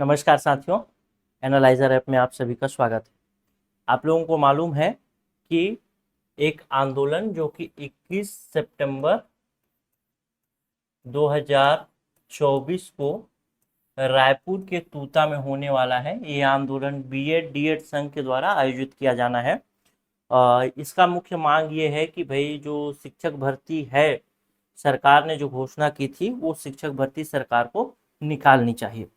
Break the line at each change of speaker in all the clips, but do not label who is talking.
नमस्कार साथियों, analyser app में आप सभी का स्वागत है। आप लोगों को मालूम है कि एक आंदोलन जो कि 21 सितंबर 2024 को रायपुर के तूता में होने वाला है। ये आंदोलन बीएड डीएड संघ के द्वारा आयोजित किया जाना है। इसका मुख्य मांग ये है कि भाई जो शिक्षक भर्ती है, सरकार ने जो घोषणा की थी वो शिक्षक भर्ती सरकार को निकालनी चाहिए।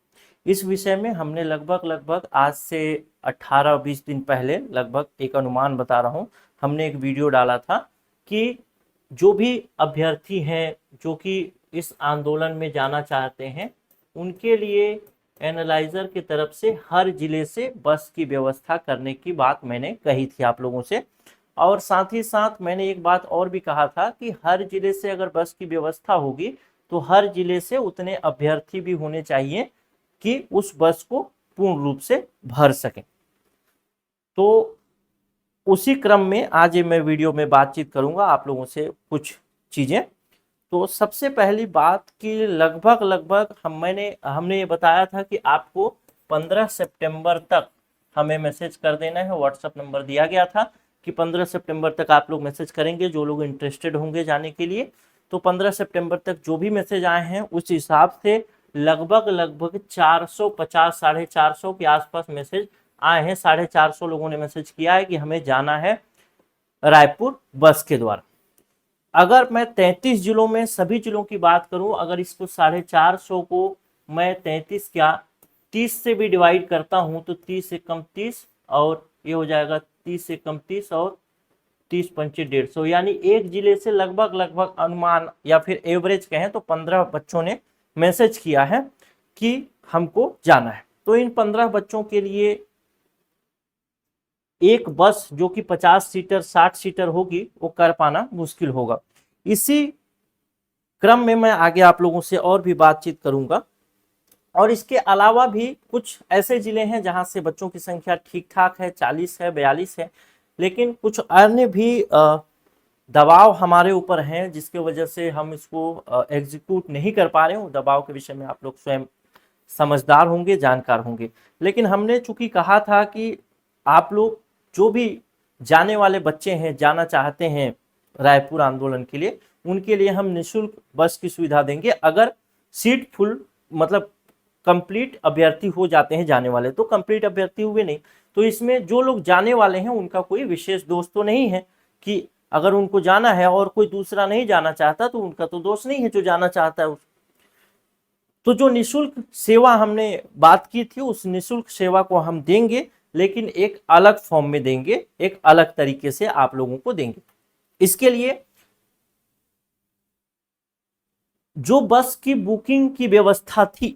इस विषय में हमने लगभग आज से 18-20 दिन पहले, लगभग एक अनुमान बता रहा हूँ, हमने एक वीडियो डाला था कि जो भी अभ्यर्थी हैं जो कि इस आंदोलन में जाना चाहते हैं, उनके लिए एनालाइजर की तरफ से हर जिले से बस की व्यवस्था करने की बात मैंने कही थी आप लोगों से। और साथ ही साथ मैंने एक बात और भी कहा था कि हर जिले से अगर बस की व्यवस्था होगी तो हर जिले से उतने अभ्यर्थी भी होने चाहिए कि उस बस को पूर्ण रूप से भर सकें। तो उसी क्रम में आज मैं वीडियो में बातचीत करूंगा आप लोगों से कुछ चीजें। तो सबसे पहली बात कि लगभग हमने ये बताया था कि आपको 15 सितंबर तक हमें मैसेज कर देना है। व्हाट्सएप नंबर दिया गया था कि 15 सितंबर तक आप लोग मैसेज करेंगे जो लोग इंटरेस्टेड होंगे जाने के लिए। तो 15 सितंबर तक जो भी मैसेज आए हैं उस हिसाब से लगभग 450 450 के आसपास मैसेज आए हैं। 450 लोगों ने मैसेज किया है कि हमें जाना है रायपुर बस के द्वारा। अगर मैं 33 जिलों में सभी जिलों की बात करूं, अगर इसको 450 को मैं 33 क्या 30 से भी डिवाइड करता हूं तो 30 से कम 30 और ये हो जाएगा 30 से कम 30 और 30 पंचे 150, यानी एक जिले से लगभग अनुमान या फिर एवरेज कहें तो 15 बच्चों ने मैसेज किया है कि हमको जाना है। तो इन 15 बच्चों के लिए एक बस जो कि 50 सीटर 60 सीटर होगी वो कर पाना मुश्किल होगा। इसी क्रम में मैं आगे आप लोगों से और भी बातचीत करूंगा। और इसके अलावा भी कुछ ऐसे जिले हैं जहां से बच्चों की संख्या ठीक ठाक है, 40 है, 42 है, लेकिन कुछ अन्य भी दबाव हमारे ऊपर हैं जिसके वजह से हम इसको एग्जीक्यूट नहीं कर पा रहे हैं। दबाव के विषय में आप लोग स्वयं समझदार होंगे, जानकार होंगे। लेकिन हमने चूंकि कहा था कि आप लोग जो भी जाने वाले बच्चे हैं, जाना चाहते हैं रायपुर आंदोलन के लिए, उनके लिए हम निःशुल्क बस की सुविधा देंगे अगर सीट फुल मतलब कंप्लीट अभ्यर्थी हो जाते हैं जाने वाले। तो कंप्लीट अभ्यर्थी हुए नहीं तो इसमें जो लोग जाने वाले हैं उनका कोई विशेष दोष तो नहीं है कि अगर उनको जाना है और कोई दूसरा नहीं जाना चाहता तो उनका तो दोष नहीं है जो जाना चाहता है। तो जो निःशुल्क सेवा हमने बात की थी उस निःशुल्क सेवा को हम देंगे, लेकिन एक अलग फॉर्म में देंगे, एक अलग तरीके से आप लोगों को देंगे। इसके लिए जो बस की बुकिंग की व्यवस्था थी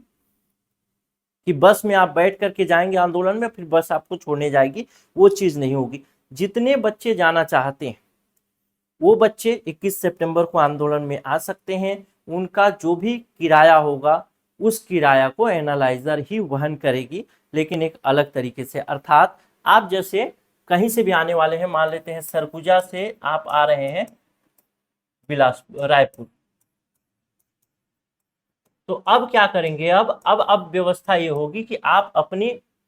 कि बस में आप बैठ करके जाएंगे आंदोलन में फिर बस आपको छोड़ने जाएगी, वो चीज नहीं होगी। जितने बच्चे जाना चाहते हैं वो बच्चे 21 सितंबर को आंदोलन में आ सकते हैं। उनका जो भी किराया होगा उस किराया को एनालाइजर ही वहन करेगी, लेकिन एक अलग तरीके से। अर्थात आप जैसे कहीं से भी आने वाले हैं, मान लेते हैं सरगुजा से आप आ रहे हैं बिलासपुर रायपुर, तो अब क्या करेंगे, अब व्यवस्था ये होगी कि आप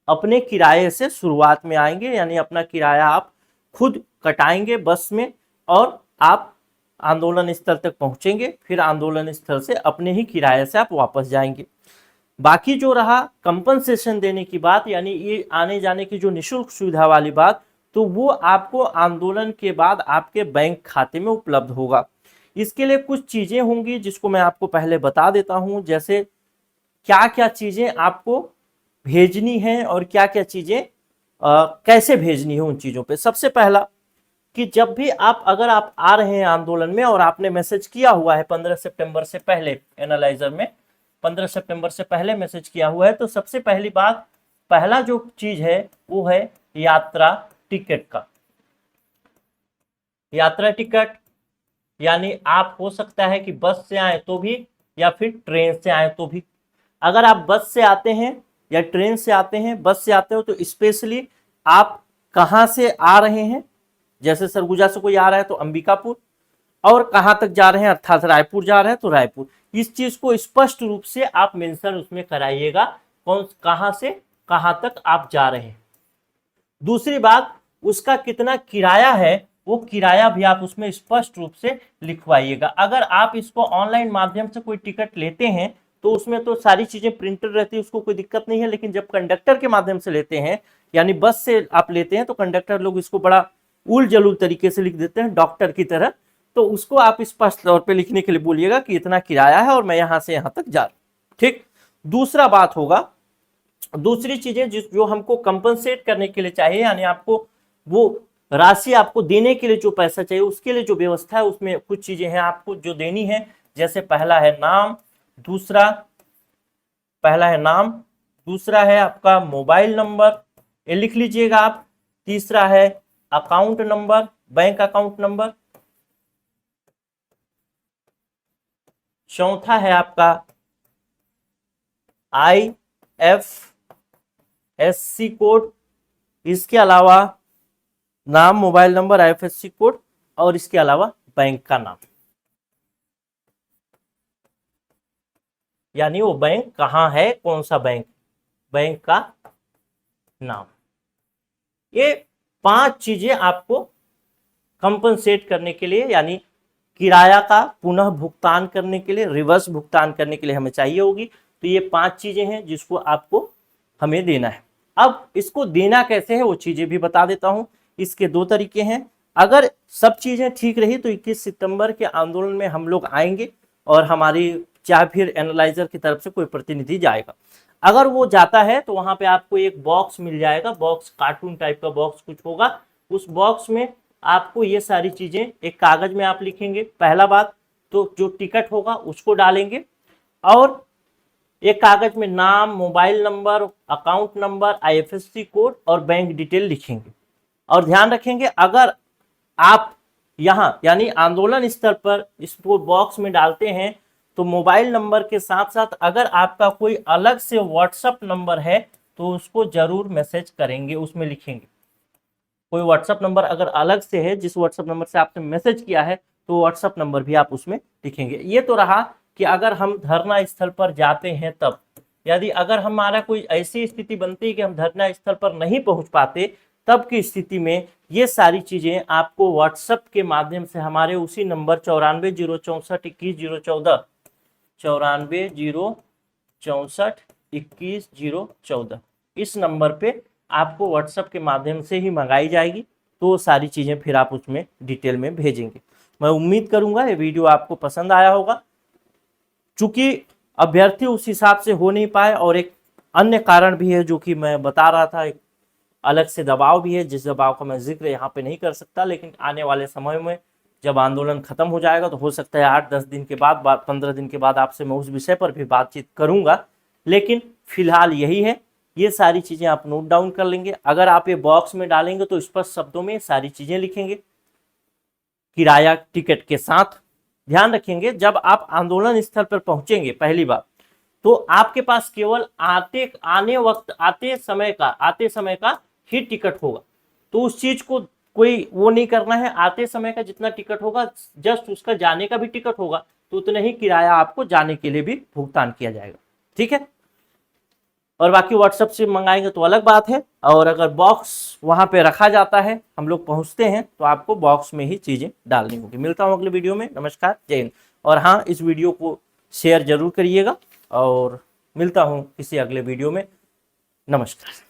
अपने किराए से शुरुआत में आएंगे, यानी अपना किराया आप खुद कटाएंगे बस में और आप आंदोलन स्थल तक पहुंचेंगे। फिर आंदोलन स्थल से अपने ही किराए से आप वापस जाएंगे। बाकी जो रहा कंपनसेशन देने की बात, यानी ये आने जाने की जो निःशुल्क सुविधा वाली बात, तो वो आपको आंदोलन के बाद आपके बैंक खाते में उपलब्ध होगा। इसके लिए कुछ चीजें होंगी जिसको मैं आपको पहले बता देता हूं, जैसे क्या क्या चीजें आपको भेजनी है और क्या क्या चीजें कैसे भेजनी है। उन चीजों पे सबसे पहला कि जब भी अगर आप आ रहे हैं आंदोलन में और आपने मैसेज किया हुआ है 15 सितंबर से पहले, एनालाइजर में 15 सितंबर से पहले मैसेज किया हुआ है, तो सबसे पहली बात, पहला जो चीज है वो है यात्रा टिकट का। यात्रा टिकट यानी आप हो सकता है कि बस से आए तो भी या फिर ट्रेन से आए तो भी। अगर आप बस से आते हैं या ट्रेन से आते हैं, बस से आते हो तो स्पेशली आप कहां से आ रहे हैं, जैसे सरगुजा से कोई आ रहा है तो अंबिकापुर, और कहां तक जा रहे हैं अर्थात रायपुर जा रहे हैं तो रायपुर। इस चीज को स्पष्ट रूप से आप मेंशन उसमें कराइएगा कहाँ से कहाँ तक आप जा रहे हैं। दूसरी बात, उसका कितना किराया है वो किराया भी आप उसमें स्पष्ट रूप से लिखवाइएगा। अगर आप इसको ऑनलाइन माध्यम से कोई टिकट लेते हैं तो उसमें तो सारी चीजें प्रिंटेड रहती है, उसको कोई दिक्कत नहीं है। लेकिन जब कंडक्टर के माध्यम से लेते हैं यानी बस से आप लेते हैं तो कंडक्टर लोग इसको बड़ा उल जलूल तरीके से लिख देते हैं डॉक्टर की तरह। तो उसको आप स्पष्ट तौर पे लिखने के लिए बोलिएगा कि इतना किराया है और मैं यहां से यहां तक जा रहा हूं। ठीक। दूसरा बात होगा, दूसरी चीजें जो हमको कंपनसेट करने के लिए चाहिए, यानी आपको वो राशि आपको देने के लिए जो पैसा चाहिए उसके लिए जो व्यवस्था है उसमें कुछ चीजें हैं आपको जो देनी है। जैसे पहला है नाम, दूसरा है आपका मोबाइल नंबर, ये लिख लीजिएगा आप। तीसरा है account number, bank account number. चौथा है आपका IFSC कोड, इसके अलावा नाम, मोबाइल नंबर, IFSC कोड और इसके अलावा बैंक का नाम, यानी वो बैंक कहाँ है, कौन सा बैंक, बैंक का नाम। ये 5 चीजें आपको कंपनसेट करने के लिए यानी किराया का पुनः भुगतान करने के लिए, रिवर्स भुगतान करने के लिए हमें चाहिए होगी। तो ये 5 चीजें हैं जिसको आपको हमें देना है। अब इसको देना कैसे है वो चीजें भी बता देता हूं। इसके 2 तरीके हैं। अगर सब चीजें ठीक रही तो 21 सितंबर के आंदोलन में हम लोग आएंगे और हमारी चाहे फिर एनालाइजर की तरफ से कोई प्रतिनिधि जाएगा। अगर वो जाता है तो वहां पे आपको एक बॉक्स मिल जाएगा, बॉक्स कार्टून टाइप का बॉक्स कुछ होगा। उस बॉक्स में आपको ये सारी चीजें एक कागज में आप लिखेंगे। पहला बात तो जो टिकट होगा उसको डालेंगे और एक कागज में नाम, mobile number, account number, IFSC code और बैंक डिटेल लिखेंगे। और ध्यान रखेंगे अगर आप यहाँ यानी आंदोलन स्थल पर इसको बॉक्स में डालते हैं तो मोबाइल नंबर के साथ साथ अगर आपका कोई अलग से व्हाट्सएप नंबर है तो उसको जरूर मैसेज करेंगे, उसमें लिखेंगे। कोई व्हाट्सएप नंबर अगर अलग से है, जिस व्हाट्सएप नंबर से आपने मैसेज किया है, तो व्हाट्सएप नंबर भी आप उसमें लिखेंगे। ये तो रहा कि अगर हम धरना स्थल पर जाते हैं तब। यदि अगर हमारा कोई ऐसी स्थिति बनती है कि हम धरना स्थल पर नहीं पहुंच पाते, तब की स्थिति में ये सारी चीजें आपको व्हाट्सएप के माध्यम से हमारे उसी नंबर 94 064 21 014 94 064 21 014 इस नंबर पे आपको व्हाट्सएप के माध्यम से ही मंगाई जाएगी। तो सारी चीजें फिर आप उसमें डिटेल में भेजेंगे। मैं उम्मीद करूंगा ये वीडियो आपको पसंद आया होगा। चूंकि अभ्यर्थी उस हिसाब से हो नहीं पाए और एक अन्य कारण भी है जो कि मैं बता रहा था, एक अलग से दबाव भी है जिस दबाव का मैं जिक्र यहाँ पे नहीं कर सकता। लेकिन आने वाले समय में जब आंदोलन खत्म हो जाएगा तो हो सकता है 8-10 दिन के बाद 15 दिन के बाद आपसे मैं उस विषय पर भी बातचीत करूंगा। लेकिन फिलहाल यही है, ये सारी चीजें आप नोट डाउन कर लेंगे। अगर आप ये बॉक्स में डालेंगे तो स्पष्ट शब्दों में सारी चीजें लिखेंगे किराया टिकट के साथ। ध्यान रखेंगे जब आप आंदोलन स्थल पर पहुंचेंगे पहली बार तो आपके पास केवल आते समय का ही टिकट होगा। तो उस चीज को कोई वो नहीं करना है, आते समय का जितना टिकट होगा जस्ट उसका जाने का भी टिकट होगा तो उतना ही किराया आपको जाने के लिए भी भुगतान किया जाएगा। ठीक है। और बाकी व्हाट्सएप से मंगाएंगे तो अलग बात है। और अगर बॉक्स वहां पे रखा जाता है, हम लोग पहुंचते हैं तो आपको बॉक्स में ही चीजें डालनी होगी। मिलता हूं अगले वीडियो में। नमस्कार, जय हिंद। और हाँ, इस वीडियो को शेयर जरूर करिएगा और मिलता हूं किसी अगले वीडियो में। नमस्कार।